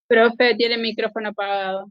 Profe, tiene el micrófono apagado.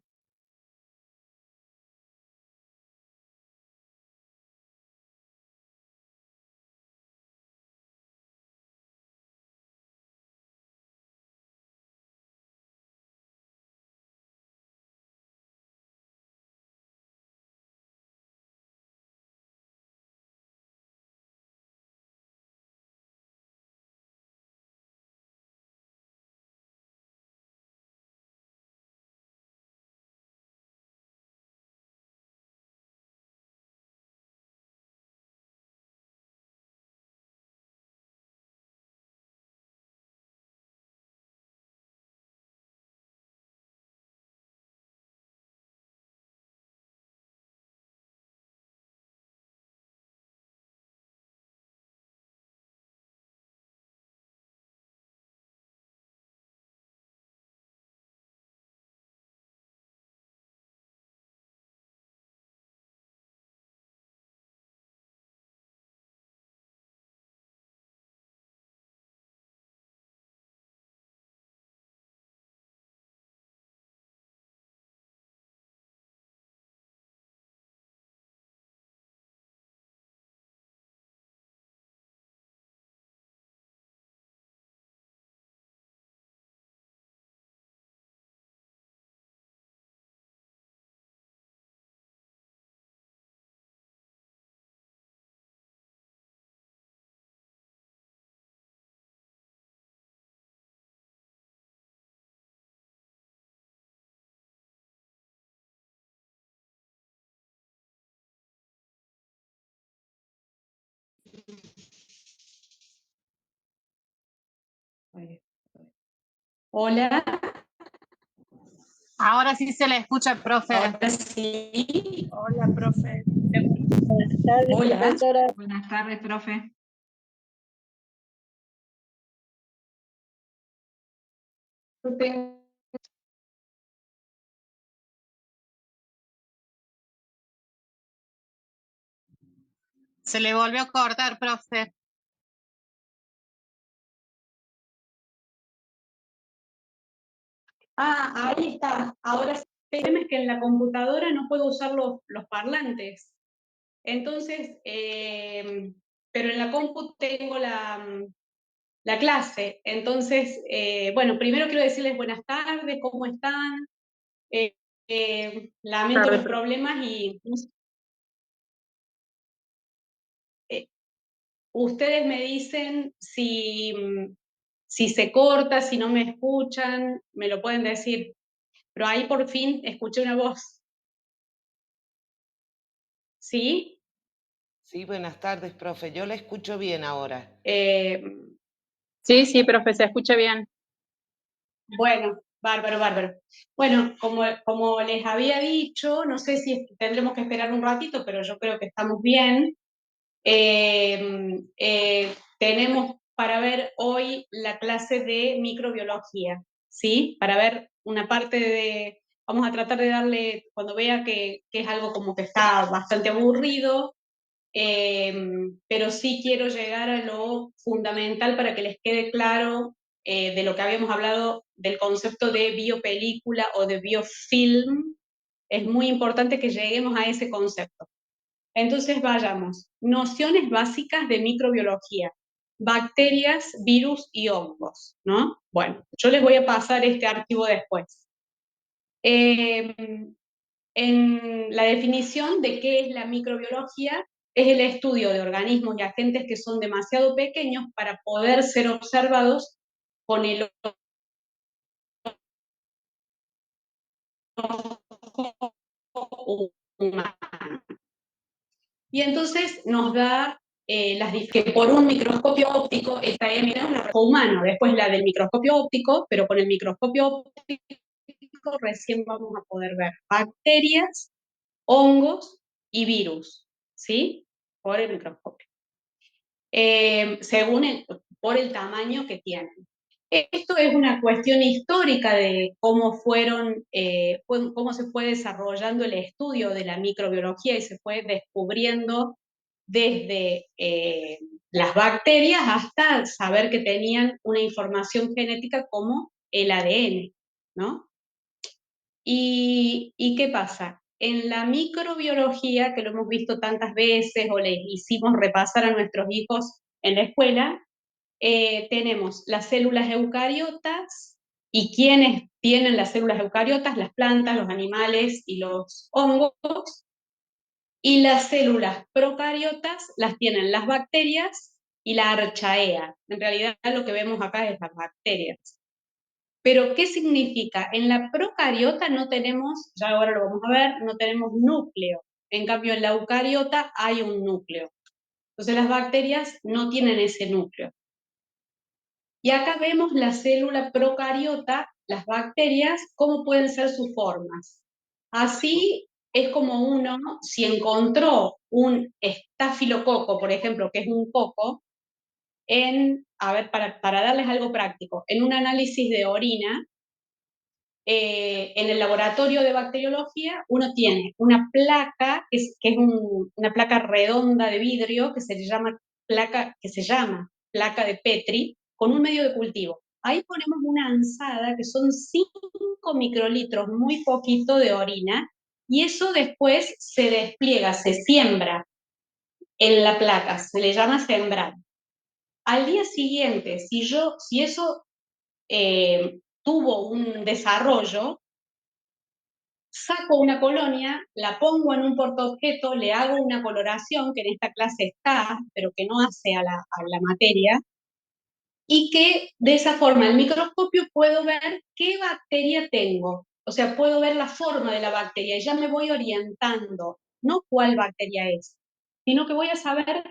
Hola, Ahora sí se le escucha, profe. ahora sí. Hola, profe. Buenas tardes, Hola, profesora. Buenas tardes, profe. Se le volvió a cortar, profe. ahí está. Ahora sí. El problema es que en la computadora no puedo usar los parlantes. Entonces, pero en la compu tengo la clase. Entonces, bueno, primero quiero decirles buenas tardes, ¿cómo están? Eh, lamento Tarde, los profe. problemas y eh, ustedes me dicen si se corta, si no me escuchan, me lo pueden decir. Pero ahí por fin escuché una voz. ¿Sí? Sí, buenas tardes, profe. Yo la escucho bien ahora. Eh, Sí, profe, se escucha bien. bueno, bárbaro, bárbaro. Bueno, como les había dicho, no sé si tendremos que esperar un ratito, pero yo creo que estamos bien. Tenemos para ver hoy la clase de microbiología, ¿sí? Para ver una parte de, vamos a tratar de darle, cuando vea que es algo como que está bastante aburrido, pero sí quiero llegar a lo fundamental para que les quede claro de lo que habíamos hablado del concepto de biopelícula o de biofilm. Es muy importante que lleguemos a ese concepto. Entonces vayamos. Nociones básicas de microbiología. Bacterias, virus y hongos, ¿no? Bueno, yo les voy a pasar este archivo después. Eh, en la definición de qué es la microbiología, es el estudio de organismos y agentes que son demasiado pequeños para poder ser observados con el ojo humano. Y entonces nos da que por un microscopio óptico, esta es el ojo humano, después la del microscopio óptico, pero con el microscopio óptico recién vamos a poder ver bacterias, hongos y virus, ¿sí? Por el microscopio. Según por el tamaño que tienen. Esto es una cuestión histórica de cómo cómo se fue desarrollando el estudio de la microbiología y se fue descubriendo desde las bacterias hasta saber que tenían una información genética como el ADN. ¿no? ¿Y qué pasa? En la microbiología, que lo hemos visto tantas veces o les hicimos repasar a nuestros hijos en la escuela, tenemos las células eucariotas, y quienes tienen las células eucariotas, las plantas, los animales y los hongos, y las células procariotas las tienen las bacterias y la archaea. En realidad lo que vemos acá es las bacterias. Pero, ¿qué significa? En la procariota no tenemos, ya ahora lo vamos a ver, no tenemos núcleo. En cambio, en la eucariota hay un núcleo. Entonces las bacterias no tienen ese núcleo. Y acá vemos la célula procariota, las bacterias, cómo pueden ser sus formas. Así es como uno, si encontró un estafilococo, por ejemplo, que es un coco, a ver, para darles algo práctico, en un análisis de orina, en el laboratorio de bacteriología, uno tiene una placa, que es una placa redonda de vidrio, que se llama placa de Petri, con un medio de cultivo. Ahí ponemos una ansada, que son 5 microlitros, muy poquito de orina, y eso después se despliega, se siembra en la placa, se le llama sembrar. Al día siguiente, si eso tuvo un desarrollo, saco una colonia, la pongo en un portaobjeto, le hago una coloración, que en esta clase está, pero que no hace a la materia, y que de esa forma al microscopio puedo ver qué bacteria tengo. O sea, puedo ver la forma de la bacteria y ya me voy orientando, no cuál bacteria es, sino que voy a saber,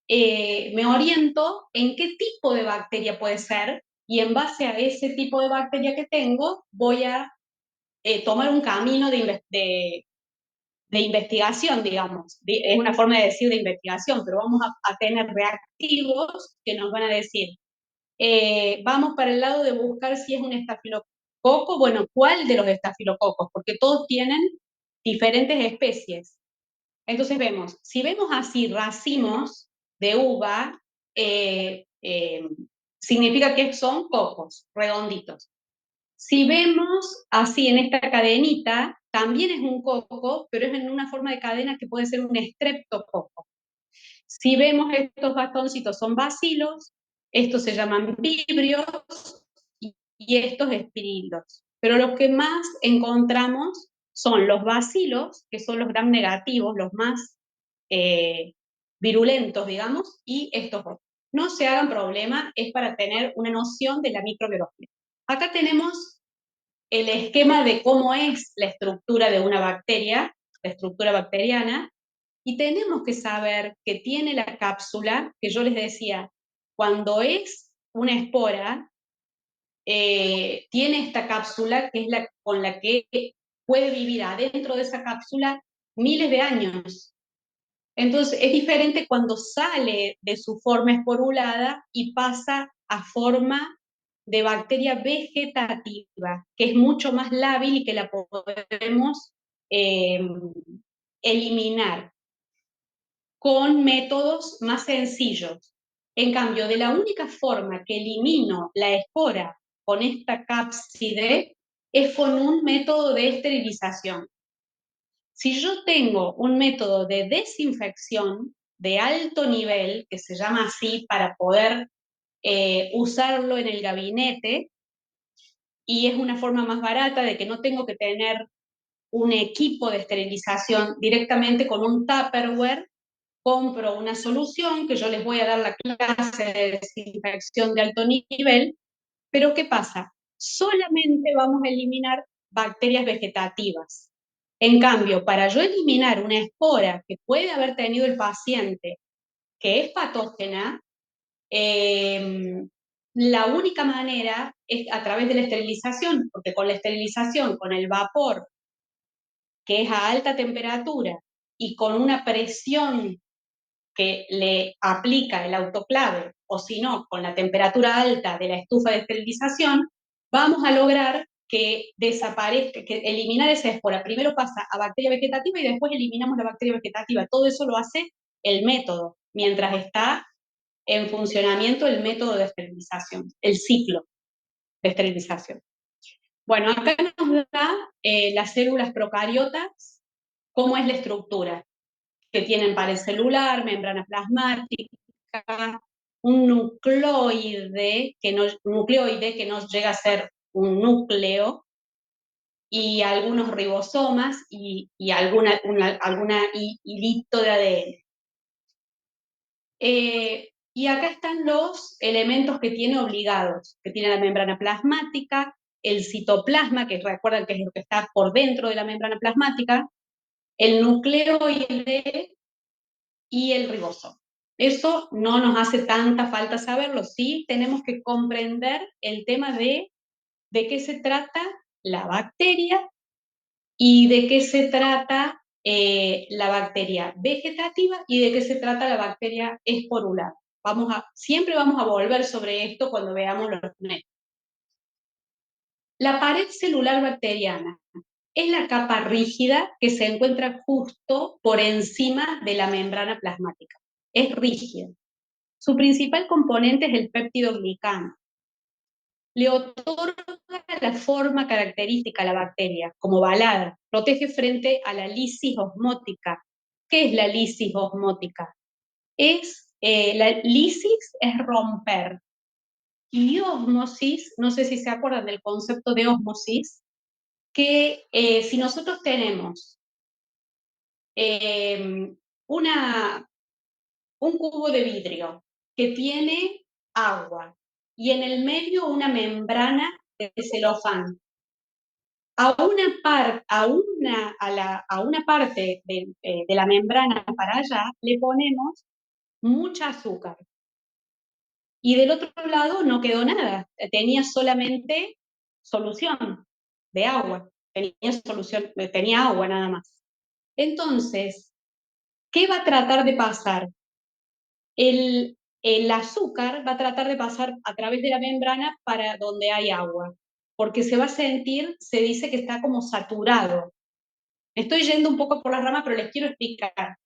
me oriento en qué tipo de bacteria puede ser, y en base a ese tipo de bacteria que tengo, voy a tomar un camino de investigación, digamos. Es una forma de decir de investigación, pero vamos a tener reactivos que nos van a decir, vamos para el lado de buscar si es un estafilococo. Bueno, ¿cuál de los estafilococos? Porque todos tienen diferentes especies. Entonces si vemos así racimos de uva, significa que son cocos redonditos. Si vemos así en esta cadenita, también es un coco, pero es en una forma de cadena que puede ser un estreptococo. Si vemos estos bastoncitos, son bacilos, estos se llaman vibrios y estos espirilos. Pero los que más encontramos son los bacilos, que son los gram negativos, los más virulentos, digamos, y estos otros. No se hagan problema, es para tener una noción de la microbiología. Acá tenemos el esquema de cómo es la estructura de una bacteria, la estructura bacteriana, y tenemos que saber que tiene la cápsula, que yo les decía, cuando es una espora, tiene esta cápsula que es con la que puede vivir adentro de esa cápsula miles de años. Entonces es diferente cuando sale de su forma esporulada y pasa a forma de bacteria vegetativa, que es mucho más lábil y que la podemos eliminar con métodos más sencillos. En cambio, de la única forma que elimino la espora con esta cápside es con un método de esterilización. Si yo tengo un método de desinfección de alto nivel, que se llama así para poder usarlo en el gabinete, y es una forma más barata de que no tengo que tener un equipo de esterilización, directamente con un Tupperware compro una solución, que yo les voy a dar la clase de desinfección de alto nivel, pero ¿qué pasa? Solamente vamos a eliminar bacterias vegetativas. En cambio, para yo eliminar una espora que puede haber tenido el paciente, que es patógena, la única manera es a través de la esterilización, porque con la esterilización, con el vapor, que es a alta temperatura, y con una presión que le aplica el autoclave, o si no, con la temperatura alta de la estufa de esterilización, vamos a lograr que desaparezca, que eliminar esa espora. Primero pasa a bacteria vegetativa y después eliminamos la bacteria vegetativa. Todo eso lo hace el método, mientras está en funcionamiento el método de esterilización, el ciclo de esterilización. Bueno, acá nos da las células procariotas, cómo es la estructura, que tienen pared celular, membrana plasmática, un nucleoide que no llega a ser un núcleo, y algunos ribosomas y alguna hilito de ADN. Y acá están los elementos que tiene obligados, que tiene la membrana plasmática, el citoplasma, que recuerdan que es lo que está por dentro de la membrana plasmática, el nucleoide y el ribosoma. Eso no nos hace tanta falta saberlo, sí tenemos que comprender el tema de qué se trata la bacteria y de qué se trata la bacteria vegetativa y de qué se trata la bacteria esporular. Siempre vamos a volver sobre esto cuando veamos los métodos. La pared celular bacteriana es la capa rígida que se encuentra justo por encima de la membrana plasmática. Es rígida. Su principal componente es el péptidoglicano. Le otorga la forma característica a la bacteria, como balada, protege frente a la lisis osmótica. ¿Qué es la lisis osmótica? La lisis es romper, y ósmosis, no sé si se acuerdan del concepto de ósmosis, que si nosotros tenemos un cubo de vidrio que tiene agua y en el medio una membrana de celofán, a una parte de la membrana para allá le ponemos mucha azúcar. Y del otro lado no quedó nada, tenía solamente solución de agua, tenía agua nada más. Entonces, ¿qué va a tratar de pasar? El azúcar va a tratar de pasar a través de la membrana para donde hay agua, porque se va a sentir, se dice que está como saturado. Estoy yendo un poco por las ramas, pero les quiero explicar.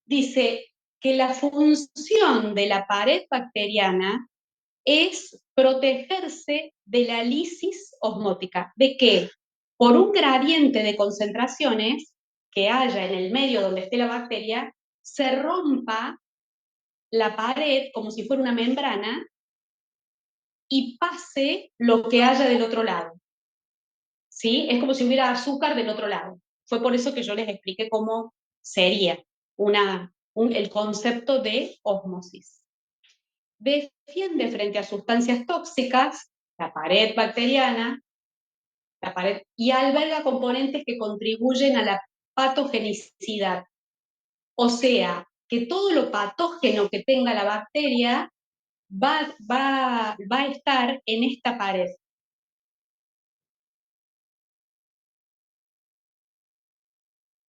Dice que la función de la pared bacteriana es protegerse de la lisis osmótica. ¿De qué? Por un gradiente de concentraciones que haya en el medio donde esté la bacteria, se rompa la pared como si fuera una membrana y pase lo que haya del otro lado. ¿Sí? Es como si hubiera azúcar del otro lado. Fue por eso que yo les expliqué cómo sería el concepto de ósmosis. Defiende frente a sustancias tóxicas, la pared bacteriana, y alberga componentes que contribuyen a la patogenicidad. O sea, que todo lo patógeno que tenga la bacteria va a estar en esta pared.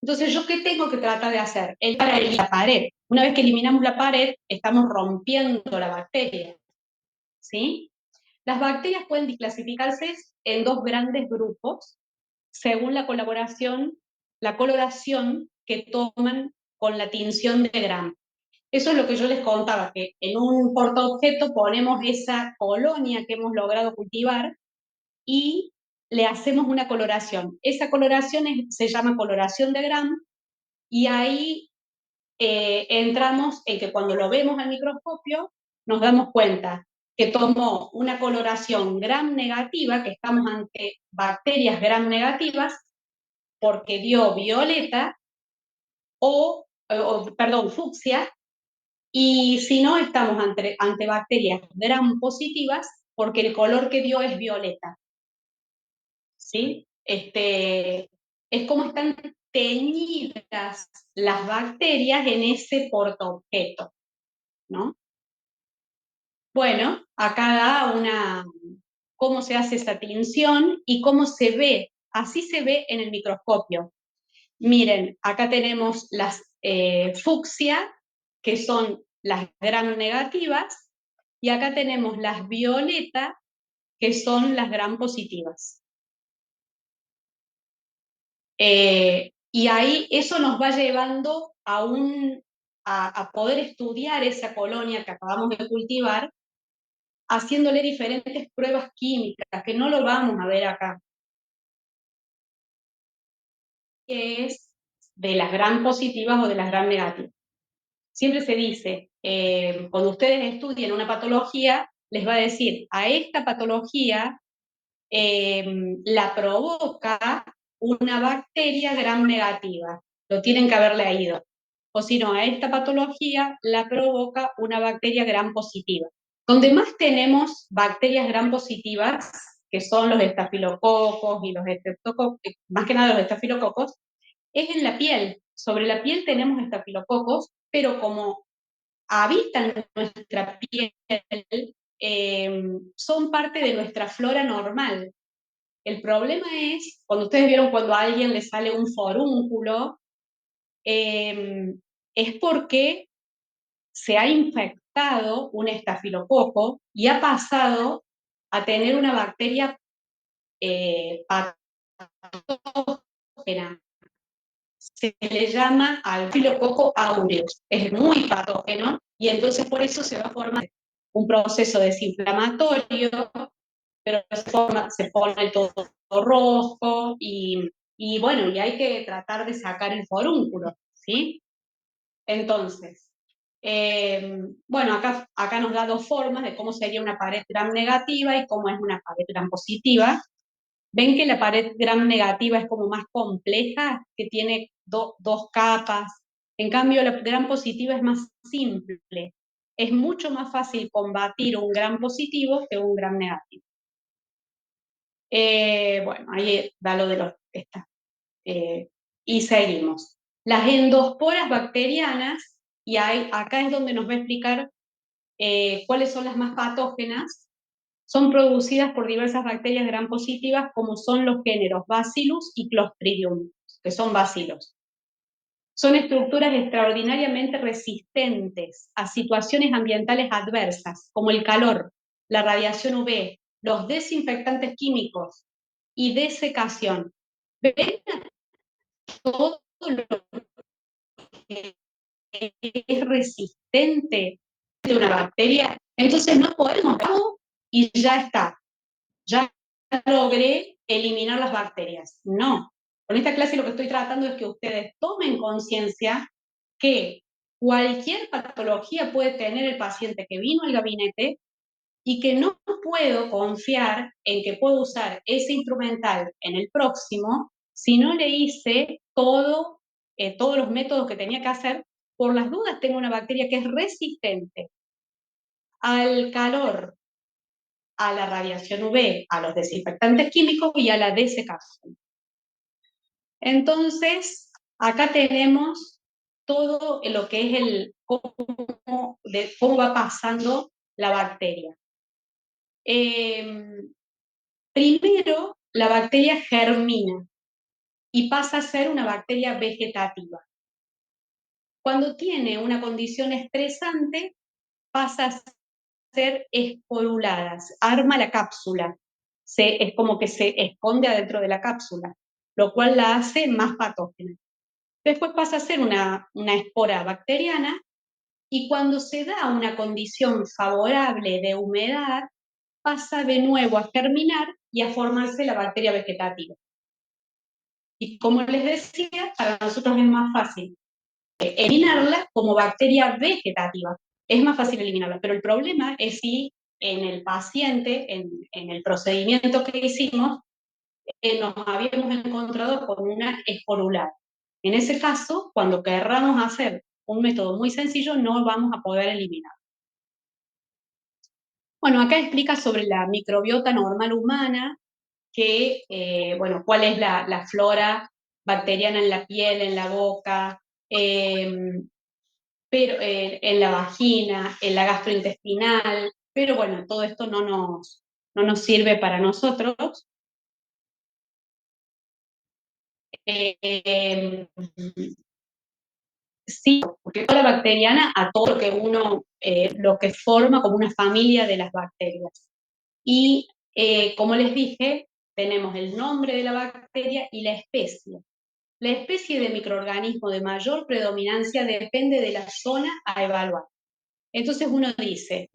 Entonces, ¿yo qué tengo que tratar de hacer? Para eliminar la pared. Una vez que eliminamos la pared, estamos rompiendo la bacteria. ¿Sí? Las bacterias pueden clasificarse en dos grandes grupos, según la coloración que toman con la tinción de Gram. Eso es lo que yo les contaba, que en un portaobjeto ponemos esa colonia que hemos logrado cultivar y le hacemos una coloración. Esa coloración se llama coloración de Gram, y ahí entramos en que cuando lo vemos al microscopio nos damos cuenta que tomó una coloración gram negativa, que estamos ante bacterias gram negativas, porque dio violeta perdón, fucsia, y si no, estamos ante bacterias gram positivas, porque el color que dio es violeta. ¿Sí? Es como están teñidas las bacterias en ese portaobjeto, ¿no? Bueno, acá da cómo se hace esa tinción y cómo se ve. Así se ve en el microscopio. Miren, acá tenemos las fucsia, que son las gram negativas, y acá tenemos las violeta, que son las gram positivas. Y ahí eso nos va llevando a poder estudiar esa colonia que acabamos de cultivar haciéndole diferentes pruebas químicas, que no lo vamos a ver acá, que es de las gram positivas o de las gram negativas. Siempre se dice, cuando ustedes estudien una patología, les va a decir, a esta patología la provoca una bacteria gram negativa. Lo tienen que haber leído. O si no, a esta patología la provoca una bacteria gram positiva. Donde más tenemos bacterias gram positivas, que son los estafilococos y los estreptococos, más que nada los estafilococos, es en la piel. Sobre la piel tenemos estafilococos, pero como habitan nuestra piel, son parte de nuestra flora normal. El problema es, cuando ustedes vieron cuando a alguien le sale un forúnculo, es porque se ha infectado un estafilococo y ha pasado a tener una bacteria patógena. Se le llama Staphylococcus aureus. Es muy patógeno y entonces por eso se va a formar un proceso desinflamatorio, pero se pone todo rojo y bueno, y hay que tratar de sacar el forúnculo, ¿sí? Entonces, bueno, acá nos da dos formas de cómo sería una pared gram negativa y cómo es una pared gram positiva. Ven que la pared gram negativa es como más compleja, que tiene dos capas. En cambio, la gram positiva es más simple. Es mucho más fácil combatir un gram positivo que un gram negativo. Bueno, ahí da lo de los... y seguimos. Las endosporas bacterianas, y acá es donde nos va a explicar cuáles son las más patógenas, son producidas por diversas bacterias gram positivas, como son los géneros Bacillus y Clostridium, que son bacilos. Son estructuras extraordinariamente resistentes a situaciones ambientales adversas, como el calor, la radiación UV, los desinfectantes químicos y desecación. ¿Ven todo lo que es resistente de una bacteria? Entonces no podemos y ya está. Ya logré eliminar las bacterias. No. Con esta clase lo que estoy tratando es que ustedes tomen conciencia que cualquier patología puede tener el paciente que vino al gabinete y que no puedo confiar en que puedo usar ese instrumental en el próximo si no le hice todos los métodos que tenía que hacer. Por las dudas tengo una bacteria que es resistente al calor, a la radiación UV, a los desinfectantes químicos y a la desecación. Entonces, acá tenemos todo lo que es cómo va pasando la bacteria. Primero, la bacteria germina y pasa a ser una bacteria vegetativa. Cuando tiene una condición estresante, pasa a ser esporuladas, arma la cápsula, es como que se esconde adentro de la cápsula, lo cual la hace más patógena. Después pasa a ser una espora bacteriana y cuando se da una condición favorable de humedad, pasa de nuevo a germinar y a formarse la bacteria vegetativa. Y como les decía, para nosotros es más fácil eliminarla como bacteria vegetativa. Es más fácil eliminarla, pero el problema es si en el paciente, en el procedimiento que hicimos, nos habíamos encontrado con una esporulada. En ese caso, cuando querramos hacer un método muy sencillo, no vamos a poder eliminar. Bueno, acá explica sobre la microbiota normal humana, que, bueno, cuál es la flora bacteriana en la piel, en la boca, pero en la vagina, en la gastrointestinal, pero bueno, todo esto no nos sirve para nosotros. Sí, porque toda la bacteriana a todo lo que lo que forma como una familia de las bacterias. Y como les dije, tenemos el nombre de la bacteria y la especie. La especie de microorganismo de mayor predominancia depende de la zona a evaluar. Entonces uno dice,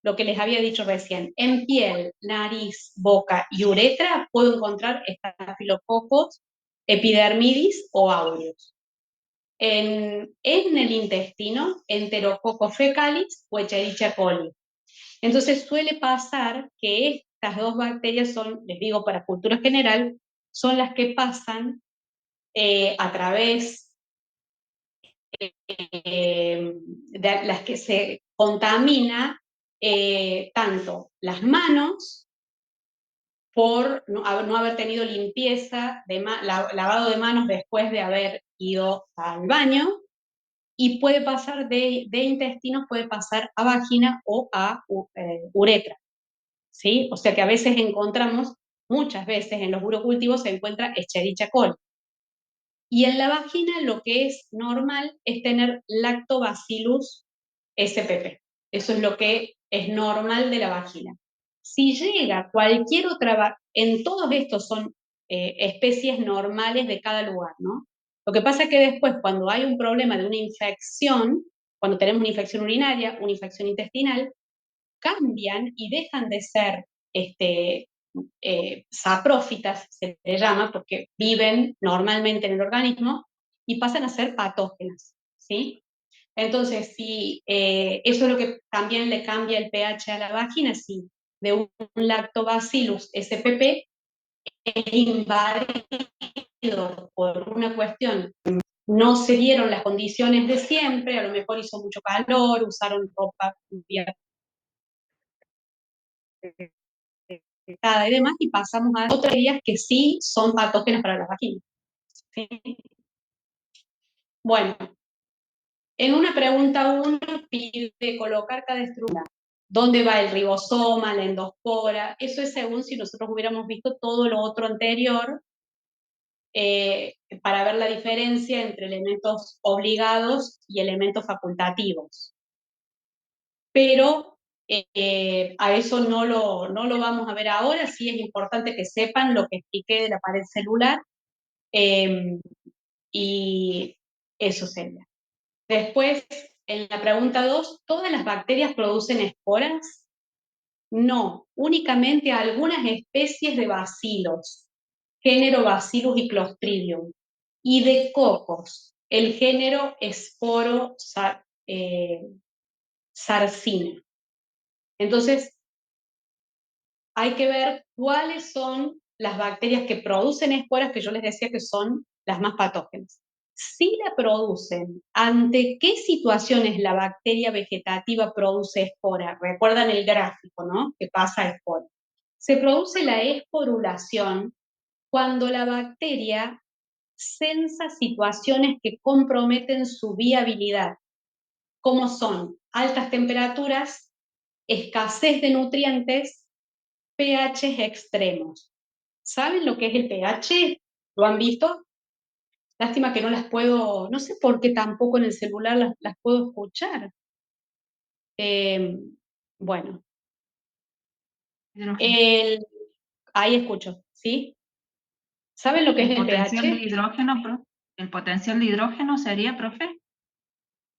lo que les había dicho recién. En piel, nariz, boca y uretra puedo encontrar estafilococos, epidermidis o aureus. En el intestino, enterococcus fecalis o Escherichia coli. Entonces suele pasar que estas dos bacterias son, les digo para cultura general, son las que pasan a través de las que se contamina tanto las manos por no haber tenido limpieza, lavado de manos después de haber ido al baño, y puede pasar de intestinos, puede pasar a vagina o a uretra, ¿sí? O sea que a veces encontramos, muchas veces en los urocultivos se encuentra Escherichia coli. Y en la vagina lo que es normal es tener Lactobacillus spp. Eso es lo que es normal de la vagina. Si llega cualquier otra, en todos estos son especies normales de cada lugar, ¿no? Lo que pasa es que después, cuando hay un problema de una infección, cuando tenemos una infección urinaria, una infección intestinal, cambian y dejan de ser saprófitas, se le llama, porque viven normalmente en el organismo, y pasan a ser patógenas, ¿sí? Entonces, si eso es lo que también le cambia el pH a la vagina, si de un Lactobacillus spp es invadido por una cuestión, no se dieron las condiciones de siempre, a lo mejor hizo mucho calor, usaron ropa y demás, y pasamos a otras bacterias que sí son patógenas para las vaginas. ¿Sí? Bueno, en una pregunta 1 pide colocar cada estructura. ¿Dónde va el ribosoma, la endospora? Eso es según si nosotros hubiéramos visto todo lo otro anterior, para ver la diferencia entre elementos obligados y elementos facultativos. Pero a eso no lo vamos a ver ahora. Sí es importante que sepan lo que expliqué de la pared celular, y eso sería. Después, en la pregunta 2, ¿todas las bacterias producen esporas? No, únicamente algunas especies de bacilos, género Bacillus y Clostridium, y de cocos, el género Sarcina. Entonces, hay que ver cuáles son las bacterias que producen esporas, que yo les decía que son las más patógenas. Si la producen, ¿ante qué situaciones la bacteria vegetativa produce espora? Recuerdan el gráfico, ¿no? Que pasa espora. Se produce la esporulación cuando la bacteria sensa situaciones que comprometen su viabilidad, como son altas temperaturas, escasez de nutrientes, pH extremos. ¿Saben lo que es el pH? ¿Lo han visto? Lástima que no las puedo, no sé por qué tampoco en el celular las puedo escuchar. Bueno, ahí escucho, ¿sí? ¿Saben lo que es el potencial pH? de hidrógeno, ¿el potencial de hidrógeno sería, profe?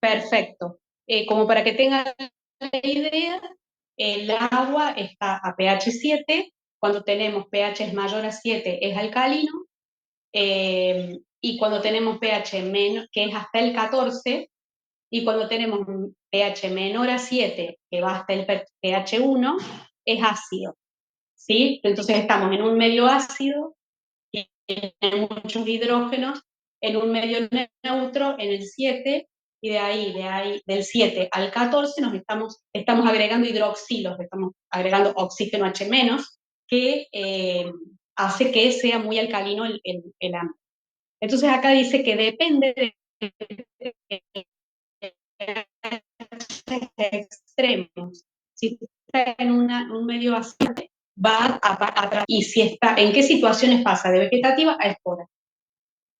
Perfecto. Como para que tengan la idea, el agua está a pH 7, cuando tenemos pH mayor a 7 es alcalino, y cuando tenemos pH menor, que es hasta el 14, y cuando tenemos pH menor a 7, que va hasta el pH 1, es ácido, ¿sí? Entonces estamos en un medio ácido, y tiene muchos hidrógenos, en un medio neutro, en el 7, y de ahí, del 7 al 14, estamos agregando hidroxilos, estamos agregando oxígeno H-, que hace que sea muy alcalino el ambiente. Entonces acá dice que depende de extremos. Si está en un medio ácido, va a y si está, ¿en qué situaciones pasa? De vegetativa a espora.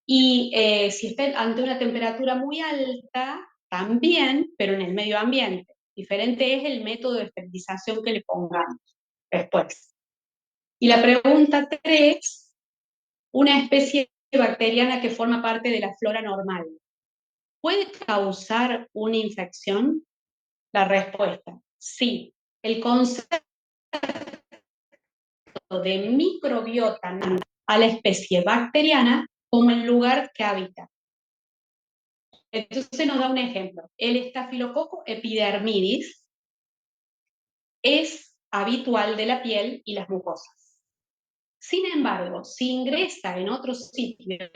Y si está ante una temperatura muy alta, también, pero en el medio ambiente. Diferente es el método de esterilización que le pongamos después. Y la pregunta 3, una especie bacteriana que forma parte de la flora normal, ¿puede causar una infección? La respuesta, sí. el concepto de microbiota a la especie bacteriana como el lugar que habita. Entonces nos da un ejemplo. El estafilococo epidermidis es habitual de la piel y las mucosas. Sin embargo, si ingresa en otros sitios,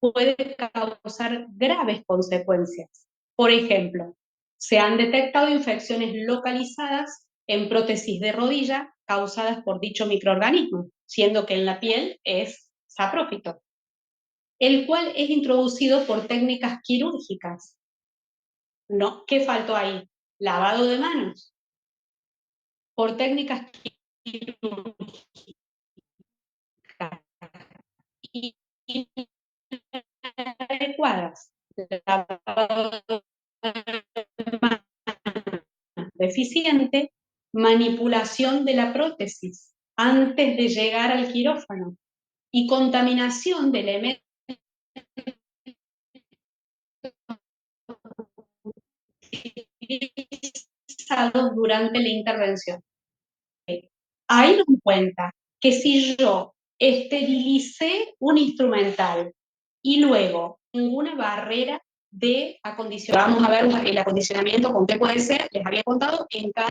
puede causar graves consecuencias. Por ejemplo, se han detectado infecciones localizadas en prótesis de rodilla causadas por dicho microorganismo, siendo que en la piel es saprófito, el cual es introducido por técnicas quirúrgicas. ¿No? ¿Qué faltó ahí? Lavado de manos. Por técnicas quirúrgicas adecuadas. Deficiente, manipulación de la prótesis antes de llegar al quirófano y contaminación de elementos utilizados durante la intervención. Ahí nos cuenta que si yo esterilicé un instrumental y luego ninguna barrera de acondicionamiento, vamos a ver el acondicionamiento con qué puede ser, les había contado en cada...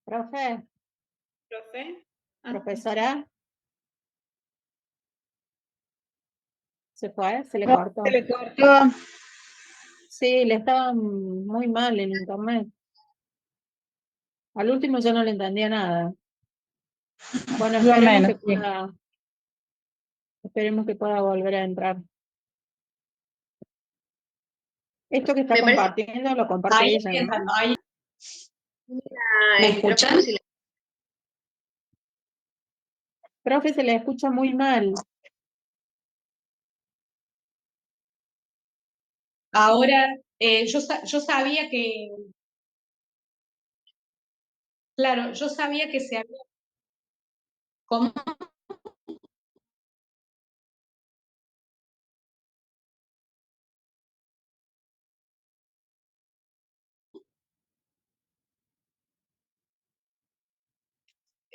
Profe, Profe, profesora, ¿se fue? ¿Se le cortó? Se le cortó. Sí, le estaba muy mal en internet. Al último yo no le entendía nada. Bueno, Yo menos, sí. esperemos que pueda volver a entrar. Esto que está Me parece- compartiendo lo comparte ahí ella, estoy ¿no? entrando, ahí. ¿Me escuchan? Profe, se le escucha muy mal. Ahora, yo sabía que, claro, yo sabía que se había... ¿Cómo?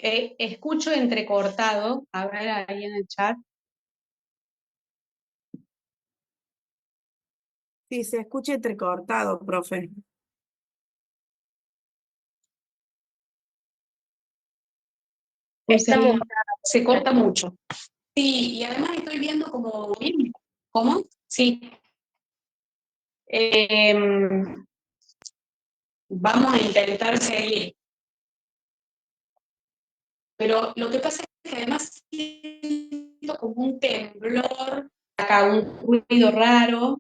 Escucho entrecortado, a ver ahí en el chat. Sí, se escucha entrecortado, profe. Se corta mucho. Sí, y además estoy viendo como... ¿Cómo? Sí. Vamos a intentar seguir. Pero lo que pasa es que además siento como un temblor, acá un ruido raro.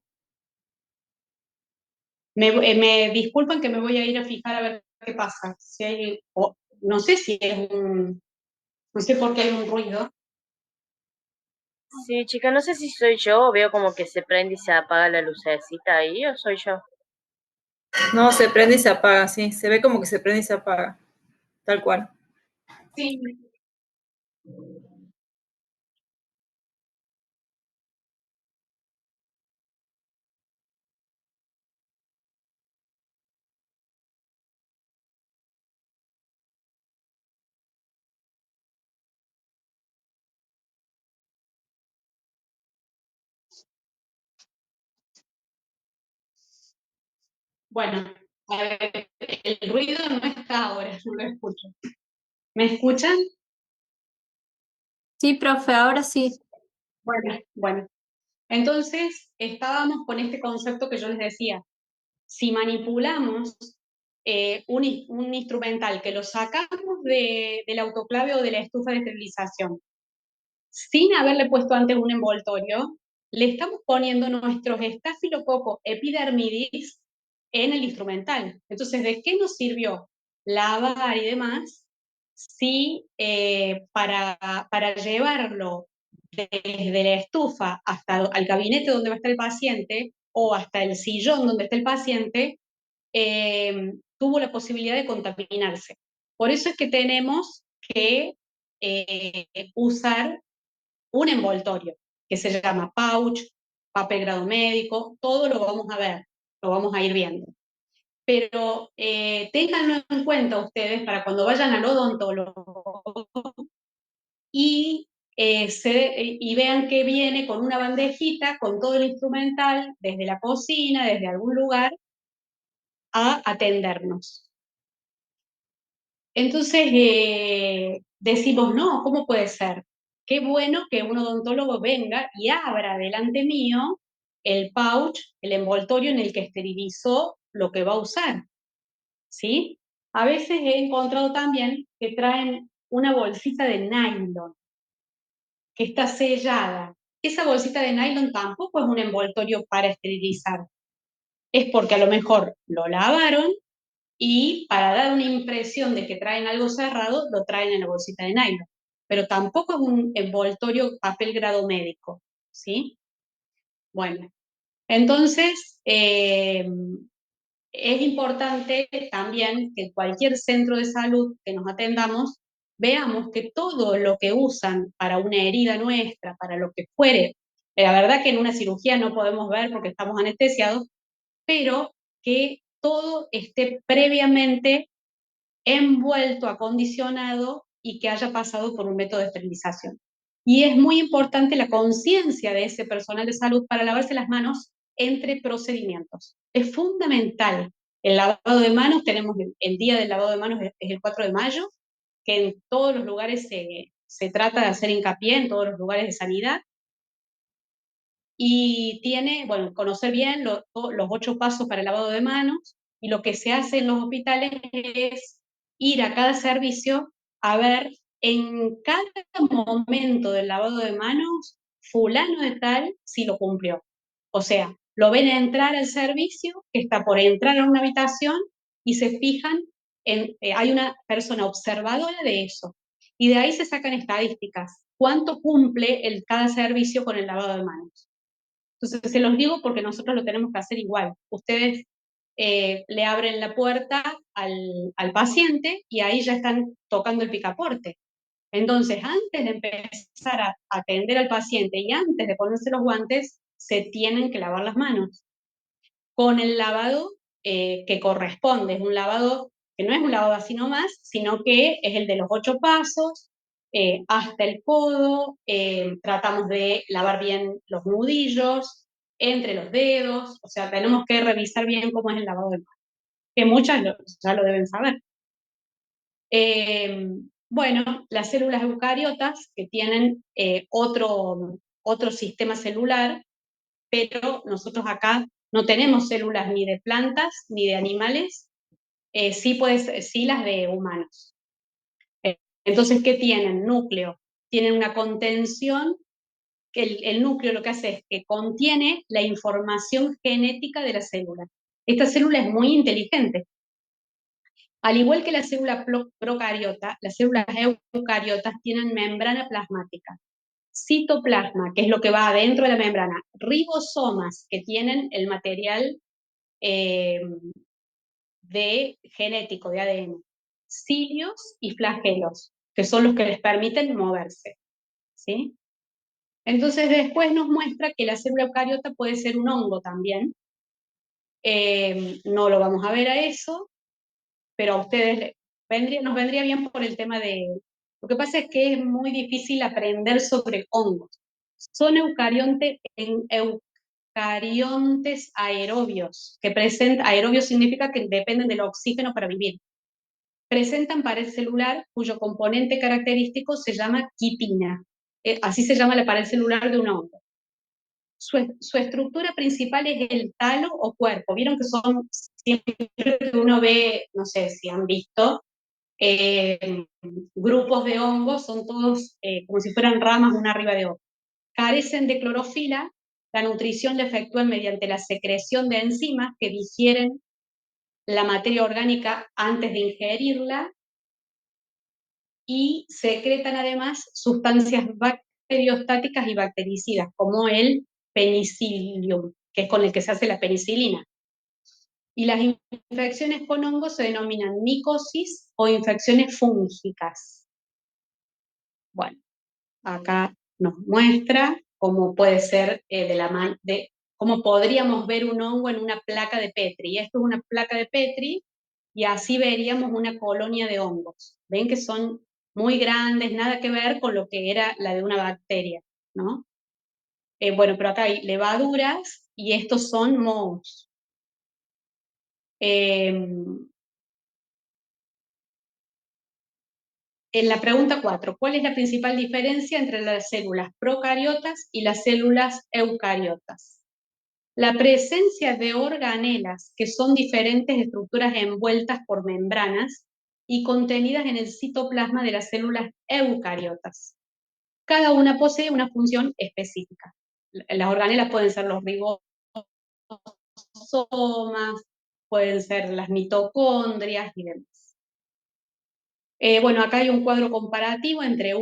Me disculpan que me voy a ir a fijar a ver qué pasa. Si hay, no sé si es no sé por qué hay un ruido. Sí, chica, no sé si soy yo o veo como que se prende y se apaga la lucecita ahí o soy yo. No, se prende y se apaga, sí. Se ve como que se prende y se apaga. Tal cual. Sí. Bueno, a ver, el ruido no está ahora, no lo escucho. ¿Me escuchan? Sí, profe, ahora sí. Bueno. Entonces, estábamos con este concepto que yo les decía. Si manipulamos un instrumental que lo sacamos del autoclave o de la estufa de esterilización, sin haberle puesto antes un envoltorio, le estamos poniendo nuestros Staphylococcus epidermidis en el instrumental. Entonces, ¿de qué nos sirvió lavar y demás si para llevarlo desde la estufa hasta al gabinete donde va a estar el paciente o hasta el sillón donde está el paciente, tuvo la posibilidad de contaminarse? Por eso es que tenemos que usar un envoltorio que se llama pouch papel grado médico, todo lo vamos a ver, lo vamos a ir viendo. Pero ténganlo en cuenta ustedes para cuando vayan al odontólogo y, y vean que viene con una bandejita, con todo el instrumental, desde la cocina, desde algún lugar, a atendernos. Entonces decimos, no, ¿cómo puede ser? Qué bueno que un odontólogo venga y abra delante mío el pouch, el envoltorio en el que esterilizó lo que va a usar, ¿sí? A veces he encontrado también que traen una bolsita de nylon que está sellada. Esa bolsita de nylon tampoco es un envoltorio para esterilizar. Es porque a lo mejor lo lavaron y para dar una impresión de que traen algo cerrado, lo traen en la bolsita de nylon. Pero tampoco es un envoltorio papel grado médico, ¿sí? Bueno, entonces es importante también que en cualquier centro de salud que nos atendamos, veamos que todo lo que usan para una herida nuestra, para lo que fuere, la verdad que en una cirugía no podemos ver porque estamos anestesiados, pero que todo esté previamente envuelto, acondicionado y que haya pasado por un método de esterilización. Y es muy importante la conciencia de ese personal de salud para lavarse las manos entre procedimientos. Es fundamental. El lavado de manos, tenemos el día del lavado de manos es el 4 de mayo, que en todos los lugares se trata de hacer hincapié, en todos los lugares de sanidad, y tiene, bueno, conocer bien los 8 pasos para el lavado de manos, y lo que se hace en los hospitales es ir a cada servicio a ver en cada momento del lavado de manos, fulano de tal si lo cumplió. O sea, lo ven entrar al servicio, que está por entrar a una habitación, y se fijan hay una persona observadora de eso. Y de ahí se sacan estadísticas. ¿Cuánto cumple cada servicio con el lavado de manos? Entonces se los digo porque nosotros lo tenemos que hacer igual. Ustedes le abren la puerta al paciente y ahí ya están tocando el picaporte. Entonces, antes de empezar a atender al paciente y antes de ponerse los guantes, se tienen que lavar las manos con el lavado que corresponde. Es un lavado que no es un lavado así nomás, sino que es el de los 8 pasos, hasta el codo, tratamos de lavar bien los nudillos, entre los dedos, o sea, tenemos que revisar bien cómo es el lavado de manos, que muchas ya lo deben saber. Bueno, las células eucariotas que tienen otro sistema celular, pero nosotros acá no tenemos células ni de plantas ni de animales, sí las de humanos. Entonces, ¿qué tienen? Núcleo. Tienen una contención, que el núcleo lo que hace es que contiene la información genética de la célula. Esta célula es muy inteligente. Al igual que la célula procariota, las células eucariotas tienen membrana plasmática, citoplasma, que es lo que va adentro de la membrana, ribosomas, que tienen el material genético de ADN, cilios y flagelos, que son los que les permiten moverse, ¿sí? Entonces después nos muestra que la célula eucariota puede ser un hongo también. No lo vamos a ver a eso, pero a ustedes nos vendría bien por el tema de... Lo que pasa es que es muy difícil aprender sobre hongos. Son eucariontes aerobios, aerobios significa que dependen del oxígeno para vivir. Presentan pared celular cuyo componente característico se llama quitina. Así se llama la pared celular de un hongo. Su estructura principal es el talo o cuerpo. Vieron que son, siempre que uno ve, no sé si han visto, grupos de hongos, son todos como si fueran ramas una arriba de otra. Carecen de clorofila, la nutrición la efectúan mediante la secreción de enzimas que digieren la materia orgánica antes de ingerirla y secretan además sustancias bacteriostáticas y bactericidas, como el penicillium, que es con el que se hace la penicilina. Y las infecciones con hongos se denominan micosis o infecciones fúngicas. Bueno, acá nos muestra como puede ser cómo podríamos ver un hongo en una placa de Petri. Esto es una placa de Petri y así veríamos una colonia de hongos. Ven que son muy grandes, nada que ver con lo que era la de una bacteria, ¿no? Bueno, pero acá hay levaduras y estos son mohos. En la pregunta 4, ¿cuál es la principal diferencia entre las células procariotas y las células eucariotas? La presencia de organelas, que son diferentes estructuras envueltas por membranas y contenidas en el citoplasma de las células eucariotas. Cada una posee una función específica. Las organelas pueden ser los ribosomas, pueden ser las mitocondrias y demás. Bueno, acá hay un cuadro comparativo entre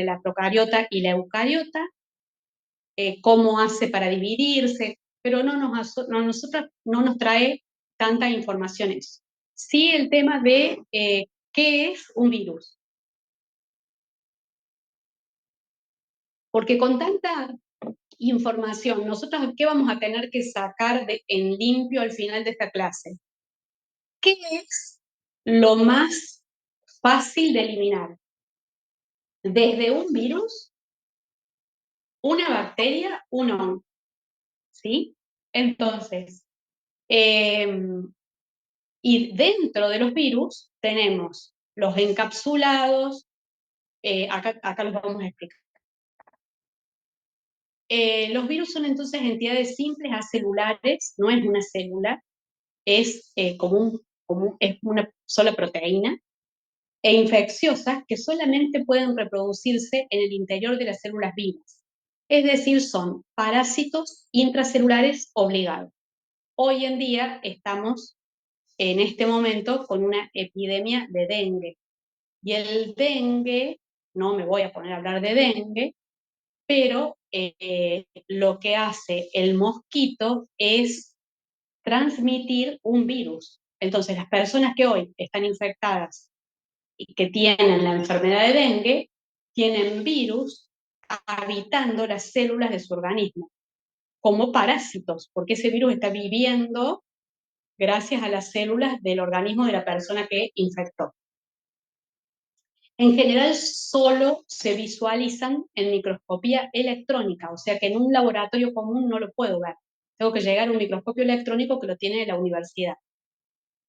la procariota y la eucariota, cómo hace para dividirse, pero nosotros no nos trae tanta información eso. Sí el tema de qué es un virus. Porque con tanta información, nosotros ¿qué vamos a tener que sacar en limpio al final de esta clase? ¿Qué es lo más fácil de eliminar? Desde un virus, una bacteria, un hongo, ¿sí? Entonces, y dentro de los virus tenemos los encapsulados, acá los vamos a explicar. Los virus son entonces entidades simples acelulares, no es una célula, es es una sola proteína, e infecciosas que solamente pueden reproducirse en el interior de las células vivas. Es decir, son parásitos intracelulares obligados. Hoy en día estamos en este momento con una epidemia de dengue. Y el dengue, no me voy a poner a hablar de dengue, pero lo que hace el mosquito es transmitir un virus. Entonces, las personas que hoy están infectadas y que tienen la enfermedad de dengue, tienen virus habitando las células de su organismo, como parásitos, porque ese virus está viviendo gracias a las células del organismo de la persona que infectó. En general solo se visualizan en microscopía electrónica, o sea que en un laboratorio común no lo puedo ver. Tengo que llegar a un microscopio electrónico que lo tiene la universidad.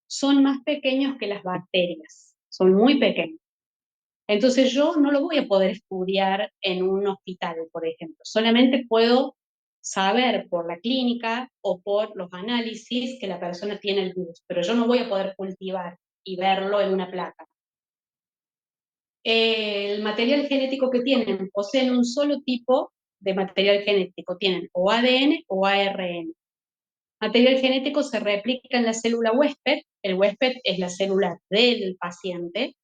Son más pequeños que las bacterias, son muy pequeños. Entonces yo no lo voy a poder estudiar en un hospital, por ejemplo. Solamente puedo saber por la clínica o por los análisis que la persona tiene el virus, pero yo no voy a poder cultivar y verlo en una placa. El material genético que tienen, poseen un solo tipo de material genético, tienen o ADN o ARN. Material genético se replica en la célula huésped, el huésped es la célula del paciente,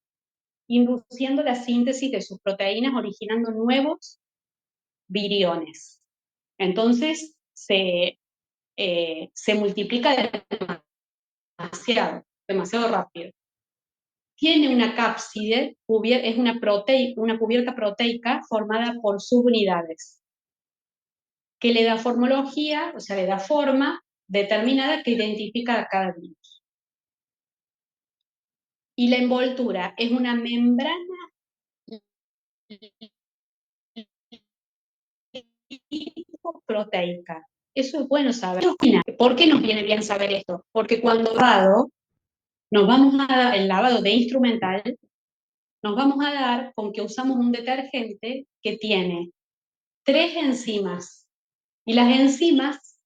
induciendo la síntesis de sus proteínas, originando nuevos viriones. Entonces, se multiplica demasiado rápido. Tiene una cápside, es una cubierta proteica formada por subunidades, que le da formología, o sea, le da forma determinada que identifica a cada virus. Y la envoltura es una membrana proteica. Eso es bueno saber. ¿Por qué nos viene bien saber esto? Porque cuando nos vamos a dar el lavado de instrumental, nos vamos a dar con que usamos un detergente que tiene 3 enzimas. Y las enzimas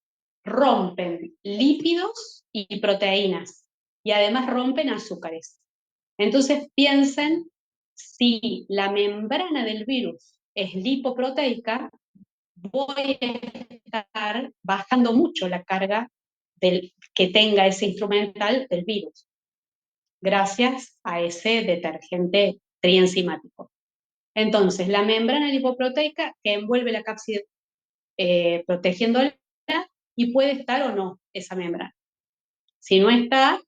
rompen lípidos y proteínas. Y además rompen azúcares. Entonces piensen, si la membrana del virus es lipoproteica, voy a estar bajando mucho la carga que tenga ese instrumental del virus, gracias a ese detergente trienzimático. Entonces, la membrana lipoproteica que envuelve la cápside protegiéndola, y puede estar o no esa membrana. Si no está,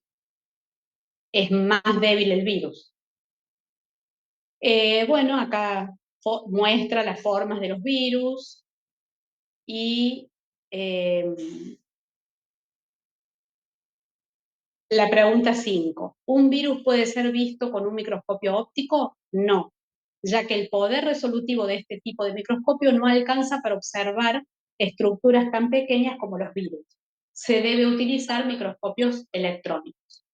es más débil el virus. Bueno, acá muestra las formas de los virus, Y la pregunta 5. ¿Un virus puede ser visto con un microscopio óptico? No, ya que el poder resolutivo de este tipo de microscopio no alcanza para observar estructuras tan pequeñas como los virus. Se debe utilizar microscopios electrónicos.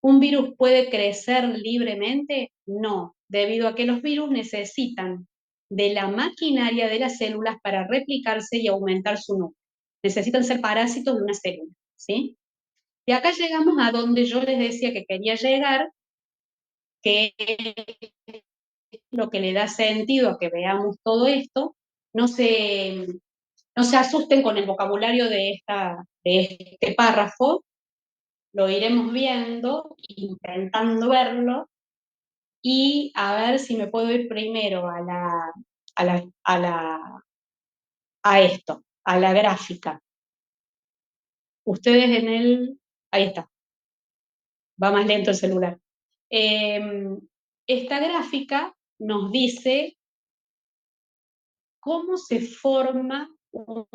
¿Un virus puede crecer libremente? No, debido a que los virus necesitan de la maquinaria de las células para replicarse y aumentar su número. Necesitan ser parásitos de una célula, ¿sí? Y acá llegamos a donde yo les decía que quería llegar, que es lo que le da sentido a que veamos todo esto. No se, no se asusten con el vocabulario de este párrafo, lo iremos viendo, intentando verlo, y a ver si me puedo ir primero a esto, a la gráfica. Ustedes ahí está, va más lento el celular. Esta gráfica nos dice cómo se forma un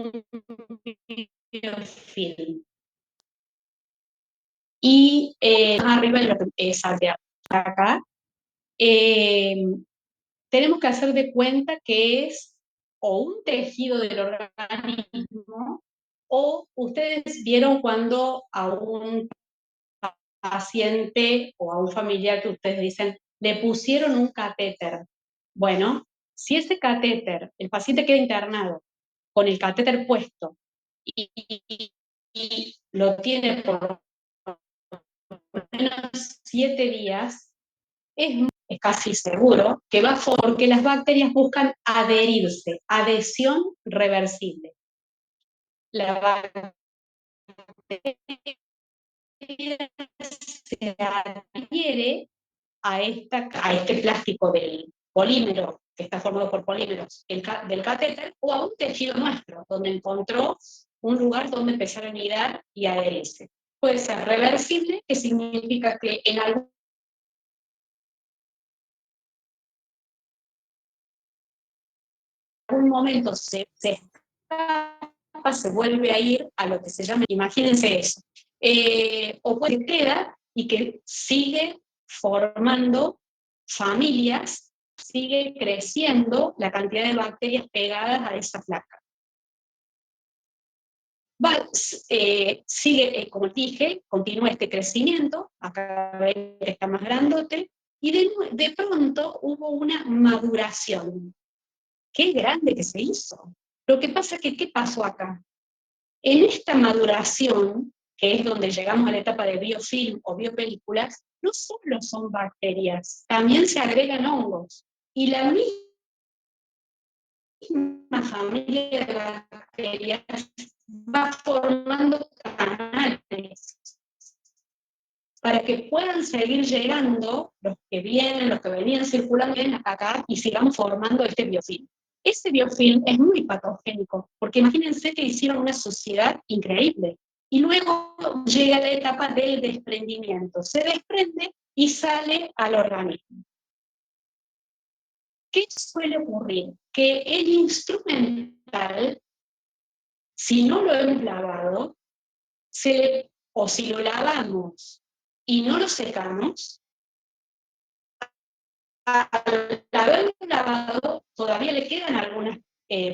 biofilm. Y más arriba de lo que es acá, tenemos que hacer de cuenta que es o un tejido del organismo, o ustedes vieron cuando a un paciente o a un familiar que ustedes dicen, le pusieron un catéter. Bueno, si ese catéter, el paciente queda internado con el catéter puesto y lo tiene por menos 7 días, es casi seguro que va porque las bacterias buscan adherirse, adhesión reversible. La bacteria se adhiere a este plástico del polímero, que está formado por polímeros del catéter, o a un tejido nuestro, donde encontró un lugar donde empezar a anidar y adherirse. Puede ser reversible, que significa que en algún momento se escapa, se vuelve a ir a lo que se llama, imagínense eso, o puede que queda y que sigue formando familias, sigue creciendo la cantidad de bacterias pegadas a esa placa. Sigue, como dije, continúa este crecimiento, acá ven que está más grandote, y de pronto hubo una maduración. ¡Qué grande que se hizo! Lo que pasa es que, ¿qué pasó acá? En esta maduración, que es donde llegamos a la etapa de biofilm o biopelículas, no solo son bacterias, también se agregan hongos. Y la misma familia de bacterias va formando canales para que puedan seguir llegando los que vienen, los que venían circulando acá y sigamos formando este biofilm. Ese biofilm es muy patogénico, porque imagínense que hicieron una sociedad increíble. Y luego llega la etapa del desprendimiento. Se desprende y sale al organismo. ¿Qué suele ocurrir? Que el instrumental, si no lo hemos lavado, o si lo lavamos y no lo secamos, al haberlo lavado todavía le quedan algunas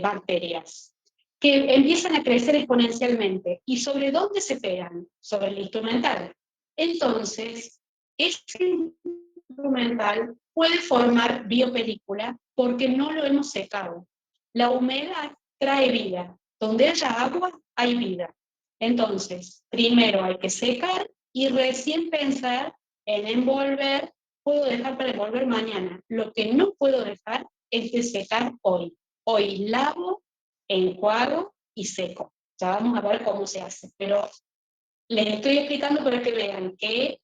bacterias que empiezan a crecer exponencialmente. ¿Y sobre dónde se pegan? Sobre el instrumental. Entonces, ese instrumental puede formar biopelícula porque no lo hemos secado. La humedad trae vida. Donde haya agua, hay vida. Entonces, primero hay que secar y recién pensar en envolver. Puedo dejar para envolver mañana. Lo que no puedo dejar es de secar hoy. Hoy lavo, enjuago y seco. Ya vamos a ver cómo se hace. Pero les estoy explicando para que vean que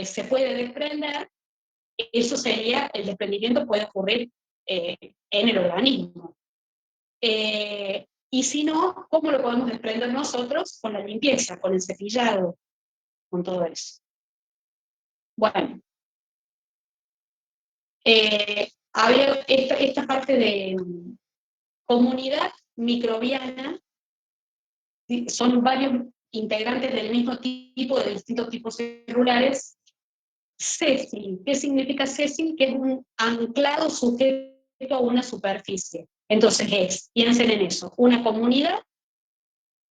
se puede desprender. Eso sería, el desprendimiento puede ocurrir en el organismo. Y si no, ¿cómo lo podemos desprender nosotros? Con la limpieza, con el cepillado, con todo eso. Bueno, había esta parte de comunidad microbiana, son varios integrantes del mismo tipo, de distintos tipos celulares, sésil. ¿Qué significa sésil? Que es un anclado sujeto a una superficie. Entonces piensen en eso, una comunidad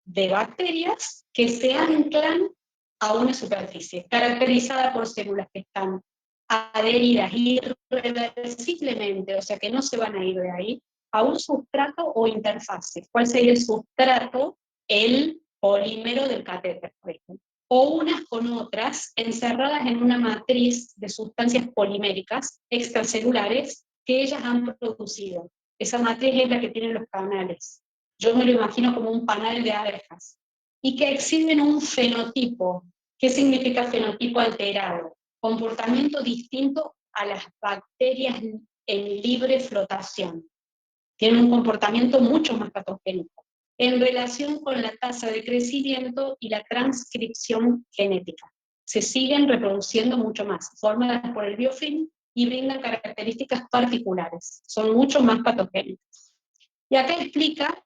de bacterias que se anclan a una superficie, caracterizada por células que están adheridas irreversiblemente, o sea que no se van a ir de ahí, a un sustrato o interfase. ¿Cuál sería el sustrato? El polímero del catéter, por ejemplo. O unas con otras encerradas en una matriz de sustancias poliméricas extracelulares que ellas han producido. Esa matriz es la que tienen los canales. Yo me lo imagino como un panal de abejas. Y que exhiben un fenotipo. ¿Qué significa fenotipo alterado? Comportamiento distinto a las bacterias en libre flotación. Tienen un comportamiento mucho más patogénico en relación con la tasa de crecimiento y la transcripción genética. Se siguen reproduciendo mucho más, formadas por el biofilm y brindan características particulares, son mucho más patogénicas. Y acá explica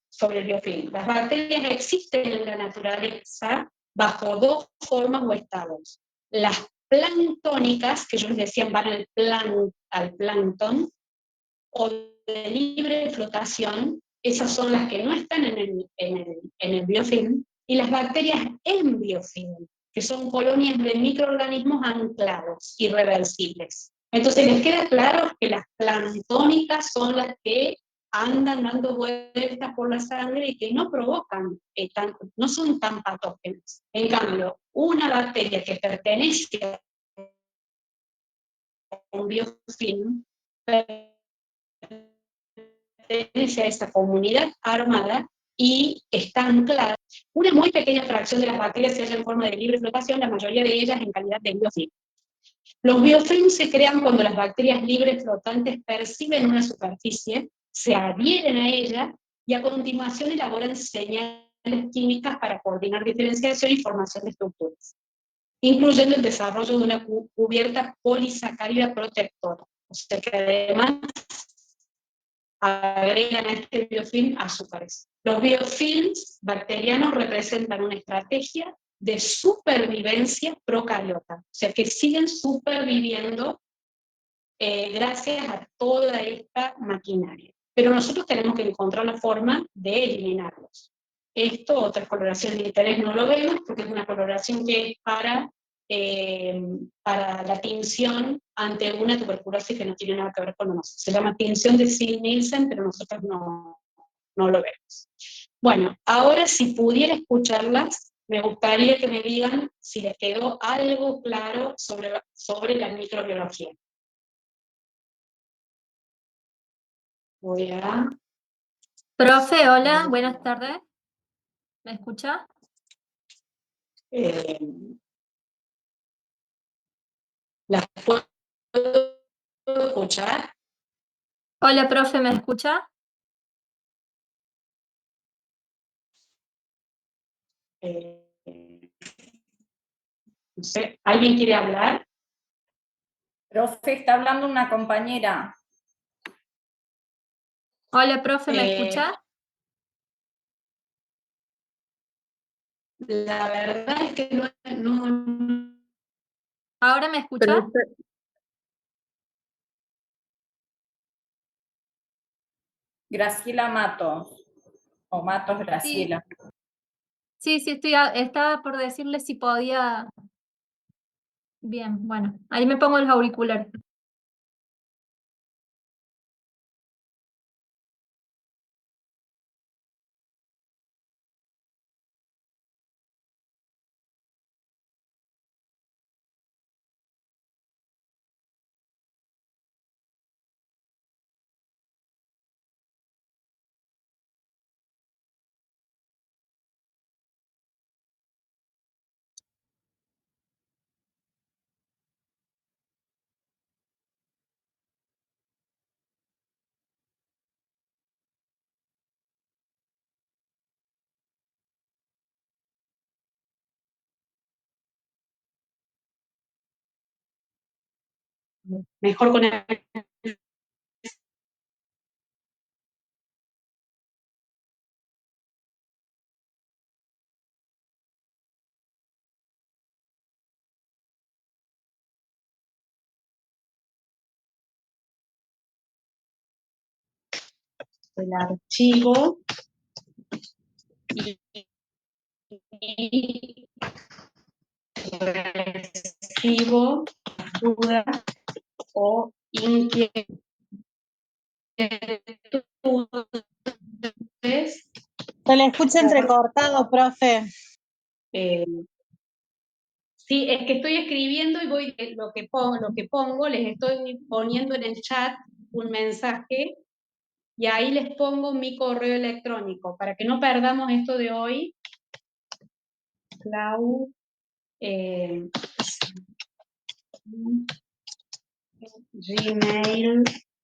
sobre el biofilm. Las bacterias existen en la naturaleza bajo dos formas o estados. Las planctónicas, que ellos decían van al plancton, o de libre flotación, esas son las que no están en el biofilm, y las bacterias en biofilm, que son colonias de microorganismos anclados, irreversibles. Entonces les queda claro que las planctónicas son las que andan dando vueltas por la sangre y que no provocan, no son tan patógenas. En cambio, una bacteria que pertenece a un biofilm pertenece a esa comunidad armada y está anclada. Una muy pequeña fracción de las bacterias se halla en forma de libre flotación, la mayoría de ellas en calidad de biofilm. Los biofilms se crean cuando las bacterias libres flotantes perciben una superficie, se adhieren a ella y a continuación elaboran señales químicas para coordinar diferenciación y formación de estructuras, incluyendo el desarrollo de una cubierta polisacárida protectora. O sea que además agregan a este biofilm azúcares. Los biofilms bacterianos representan una estrategia de supervivencia procariota, o sea que siguen superviviendo gracias a toda esta maquinaria. Pero nosotros tenemos que encontrar la forma de eliminarlos. Esto, otras coloraciones de interés no lo vemos, porque es una coloración que es para la tinción ante una tuberculosis que no tiene nada que ver con nosotros. Se llama tinción de Sil-Nielsen, pero nosotros no lo vemos. Bueno, ahora si pudiera escucharlas, me gustaría que me digan si les quedó algo claro sobre la microbiología. Voy a... Profe, hola, buenas tardes. ¿Me escucha? Eh, ¿Las puedo escuchar? Hola, profe, ¿me escucha? No sé, ¿alguien quiere hablar? Profe, está hablando una compañera. Hola, profe, ¿me Eh, escucha? la verdad es que no, ¿Ahora me escucha? Graciela Matos, o Matos Sí, Graciela. sí, estaba por decirle si podía. Bien, bueno, ahí me pongo los auriculares. mejor con el el archivo y recibo dudas o inquietudes. Se le escucha entrecortado, profe. Sí, es que estoy escribiendo y voy lo que pongo, les estoy poniendo en el chat un mensaje y ahí les pongo mi correo electrónico para que no perdamos esto de hoy. Clau, gmail.com.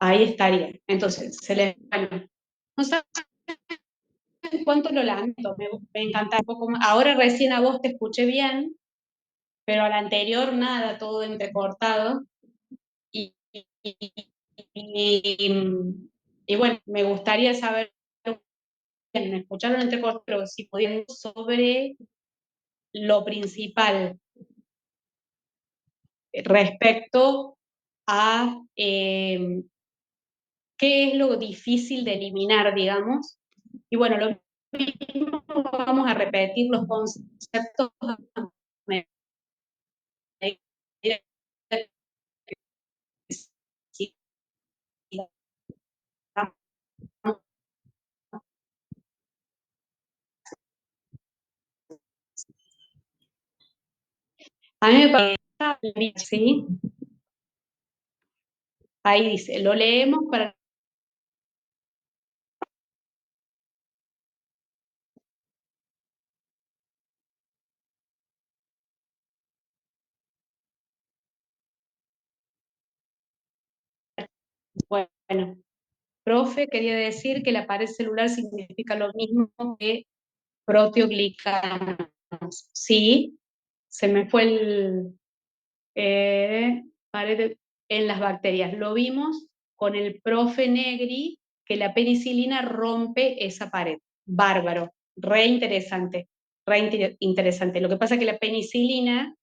Ahí estaría. Entonces, bueno, no sé cuánto lo lamento, me encanta un poco más. Ahora recién a vos te escuché bien, pero al anterior nada, todo entrecortado. Y, y bueno, me gustaría saber, me escucharon entrecortado, pero si podían sobre lo principal respecto a qué es lo difícil de eliminar, digamos. Y bueno, lo mismo, vamos a repetir los conceptos a mí me parece, ¿sí? Ahí dice, lo leemos para... Bueno, profe, quería decir que la pared celular significa lo mismo que proteoglicanos. Sí, se me fue el pared en las bacterias. Lo vimos con el profe Negri, que la penicilina rompe esa pared. Bárbaro, re interesante, interesante. Lo que pasa es que la penicilina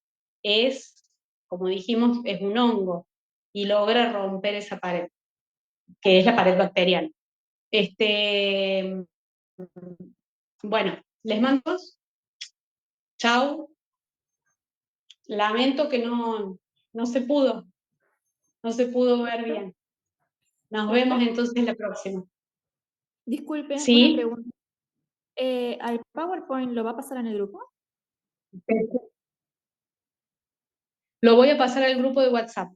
es, como dijimos, es un hongo y logra romper esa pared, que es la pared bacteriana. Bueno, les mando. Chao. Lamento que no se pudo ver bien. Nos vemos entonces la próxima. Disculpe, una ¿Sí? pregunta. ¿Al PowerPoint lo va a pasar en el grupo? Lo voy a pasar al grupo de WhatsApp.